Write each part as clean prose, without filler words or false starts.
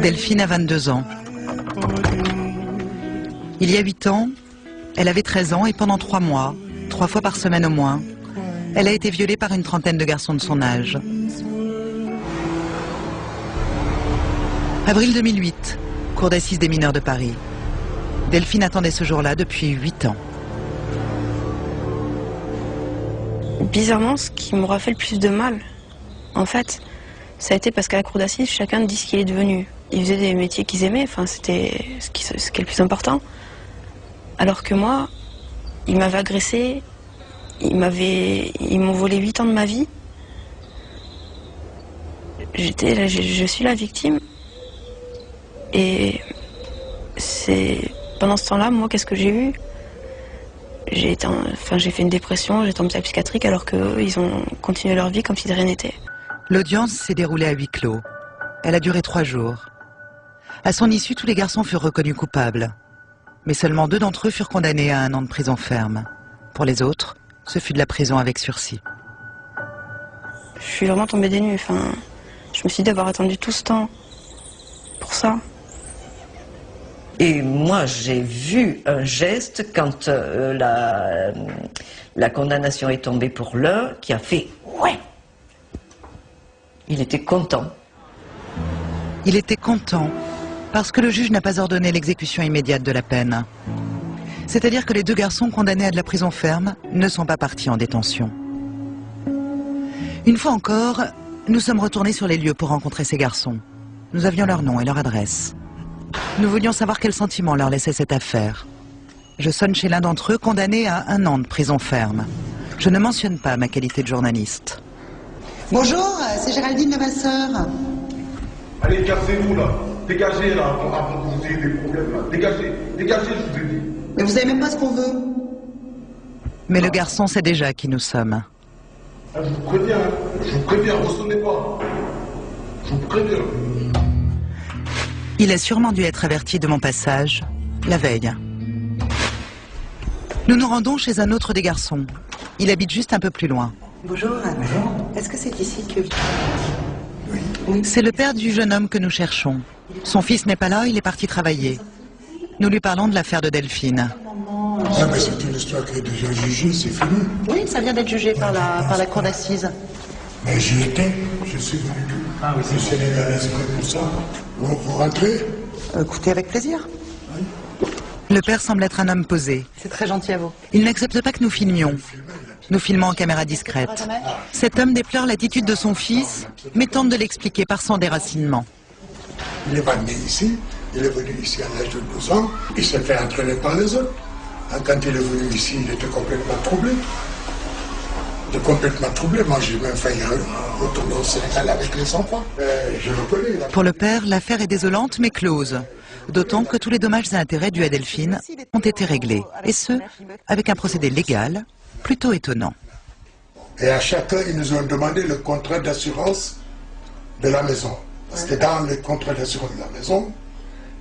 Delphine a 22 ans. Il y a 8 ans, elle avait 13 ans et pendant 3 mois, 3 fois par semaine au moins, elle a été violée par une trentaine de garçons de son âge. Avril 2008, cour d'assises des mineurs de Paris. Delphine attendait ce jour-là depuis 8 ans. Bizarrement, ce qui m'aura fait le plus de mal, en fait, ça a été parce qu'à la cour d'assises, chacun dit ce qu'il est devenu. Ils faisaient des métiers qu'ils aimaient, enfin, c'était ce qui est le plus important. Alors que moi, ils m'avaient agressé, ils m'ont volé 8 ans de ma vie. Je suis la victime. Et pendant ce temps-là, moi, qu'est-ce que j'ai eu? J'ai fait une dépression, j'étais en hôpital psychiatrique, alors qu'eux, ils ont continué leur vie comme si de rien n'était. L'audience s'est déroulée à huis clos. Elle a duré 3 jours. À son issue, tous les garçons furent reconnus coupables. Mais seulement 2 d'entre eux furent condamnés à 1 an de prison ferme. Pour les autres, ce fut de la prison avec sursis. Je suis vraiment tombée des nues. Je me suis dit d'avoir attendu tout ce temps pour ça. Et moi, j'ai vu un geste quand la condamnation est tombée pour l'un, qui a fait « ouais ». Il était content. Il était content parce que le juge n'a pas ordonné l'exécution immédiate de la peine. C'est-à-dire que les 2 garçons condamnés à de la prison ferme ne sont pas partis en détention. Une fois encore, nous sommes retournés sur les lieux pour rencontrer ces garçons. Nous avions leur nom et leur adresse. Nous voulions savoir quel sentiment leur laissait cette affaire. Je sonne chez l'un d'entre eux, condamné à 1 an de prison ferme. Je ne mentionne pas ma qualité de journaliste. Bonjour, c'est Géraldine Levasseur. Allez, cassez-vous là. Dégagez là, avant que vous ayez des problèmes là. Dégagez, dégagez, je vous ai dit. Mais vous savez même pas ce qu'on veut. Mais le garçon sait déjà qui nous sommes. Ah, je vous préviens, ressonnez pas. Je vous préviens. Il a sûrement dû être averti de mon passage, la veille. Nous nous rendons chez un autre des garçons. Il habite juste un peu plus loin. Bonjour. Bonjour. Est-ce que c'est ici que... Oui. C'est le père du jeune homme que nous cherchons. Son fils n'est pas là, il est parti travailler. Nous lui parlons de l'affaire de Delphine. Ah mais c'est une histoire qui est déjà jugée, c'est fini. Oui, ça vient d'être jugé par la cour d'assises. Mais j'y étais, je suis venu. Ah oui, c'est sénégalais, c'est pour ça. Vous rentrez? Écoutez, avec plaisir. Oui. Le père semble être un homme posé. C'est très gentil à vous. Il n'accepte pas que nous filmions. Nous filmons en caméra discrète. Cet homme déplore l'attitude de son fils, mais tente de l'expliquer par son déracinement. Il n'est pas né ici, il est venu ici à l'âge de 12 ans, il s'est fait entraîner par les autres. Quand il est venu ici, il était complètement troublé. Moi j'ai même failli retourner au Sénégal avec les enfants. Je le connais. Pour le père, l'affaire est désolante mais close. D'autant que tous les dommages et intérêts dus à Delphine ont été réglés. Et ce, avec un procédé légal plutôt étonnant. Et à chacun, ils nous ont demandé le contrat d'assurance de la maison. Parce que dans le contrat d'assurance de la maison,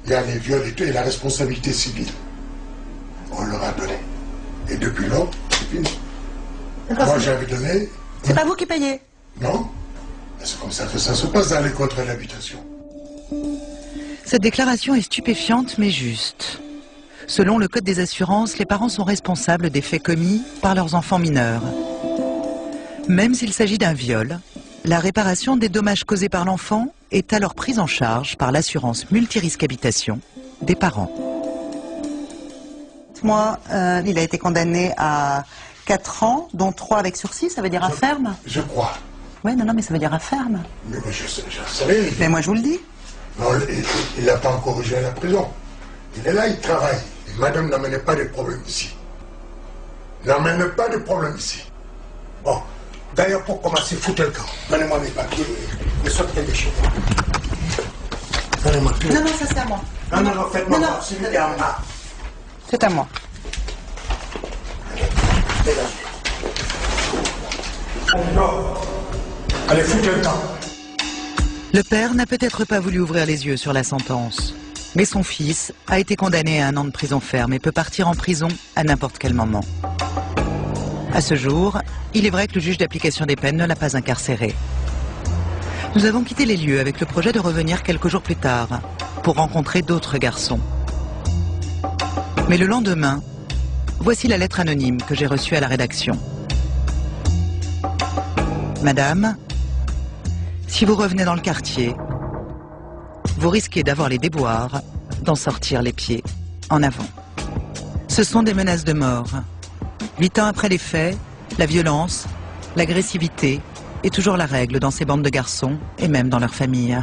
il y a les viols et tout, et la responsabilité civile. On leur a donné. Et depuis lors, c'est fini. Moi, j'avais donné... C'est pas vous qui payez? Non. C'est comme ça que ça se passe dans les contrats d'habitation. Cette déclaration est stupéfiante mais juste. Selon le Code des assurances, les parents sont responsables des faits commis par leurs enfants mineurs. Même s'il s'agit d'un viol, la réparation des dommages causés par l'enfant est alors prise en charge par l'assurance multirisque habitation des parents. Moi, il a été condamné à 4 ans, dont 3 avec sursis, ça veut dire à ferme? Je crois. Oui, non, mais ça veut dire à ferme. Mais moi, je sais rien. Mais moi, je vous le dis. Non, il n'a pas encore rejoint la prison. Il est là, il travaille. Et madame n'amène pas de problème ici. N'amène pas de problème ici. Bon, d'ailleurs, pour commencer, foutez le camp. Donnez-moi mes papiers et sortez de chez moi. Donnez-moi tout. Non, ça c'est à moi. Non, faites-moi voir. Celui qui est en bas. C'est à moi. Dégagez. Allez, foutez le camp. Le père n'a peut-être pas voulu ouvrir les yeux sur la sentence. Mais son fils a été condamné à 1 an de prison ferme et peut partir en prison à n'importe quel moment. À ce jour, il est vrai que le juge d'application des peines ne l'a pas incarcéré. Nous avons quitté les lieux avec le projet de revenir quelques jours plus tard pour rencontrer d'autres garçons. Mais le lendemain, voici la lettre anonyme que j'ai reçue à la rédaction. Madame, si vous revenez dans le quartier, vous risquez d'avoir les déboires, d'en sortir les pieds en avant. Ce sont des menaces de mort. 8 ans après les faits, la violence, l'agressivité est toujours la règle dans ces bandes de garçons et même dans leurs familles.